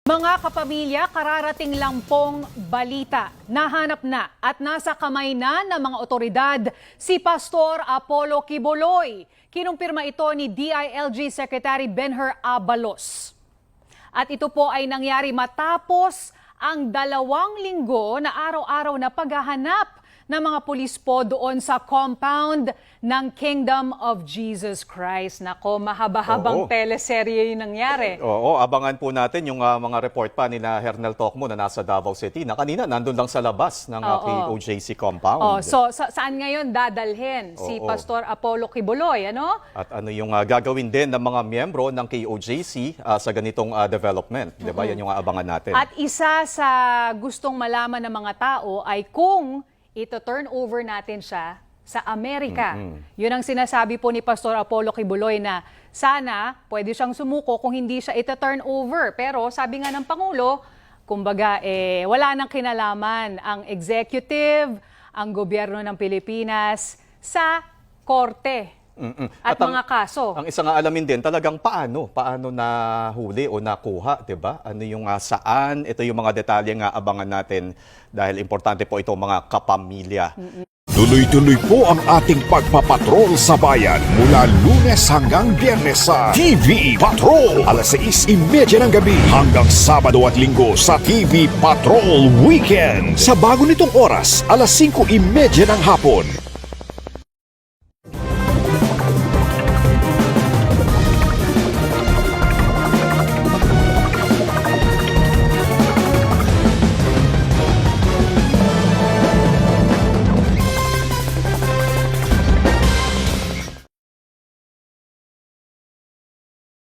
Mga kapamilya, kararating lang pong balita. Nahanap na at nasa kamay na ng mga otoridad si Pastor Apollo Quiboloy. Kinumpirma ito ni DILG Secretary Benher Abalos. At ito po ay nangyari matapos ang 2 linggo na araw-araw na paghahanap ng mga pulis po doon sa compound ng Kingdom of Jesus Christ. Nako, mahaba-habang teleserye yung nangyari. Oo, abangan po natin yung mga report pa ni na Hernel Tocmo na nasa Davao City na kanina nandun lang sa labas ng KOJC compound. So, saan ngayon dadalhin si Pastor Apollo Quiboloy, ano? At ano yung gagawin din ng mga miyembro ng KOJC sa ganitong development. Diba? Yan yung abangan natin. At isa sa gustong malaman ng mga tao ay kung ito-turn over natin siya sa Amerika. Yun ang sinasabi po ni Pastor Apollo Quiboloy na sana pwede siyang sumuko kung hindi siya ito-turn over. Pero sabi nga ng Pangulo, kumbaga wala nang kinalaman ang executive, ang gobyerno ng Pilipinas sa korte. At mga kaso. Ang isa nga alamin din, talagang paano nahuli o nakuha, 'di ba? Ano yung saan? Ito yung mga detalye nga abangan natin dahil importante po ito mga kapamilya. Tuloy-tuloy po ang ating pagpapatrol sa bayan mula Lunes hanggang Biyernes sa TV Patrol. Alas 6:30 ng gabi hanggang Sabado at Linggo sa TV Patrol Weekend. Sa bago nitong oras, alas 5:30 ng hapon.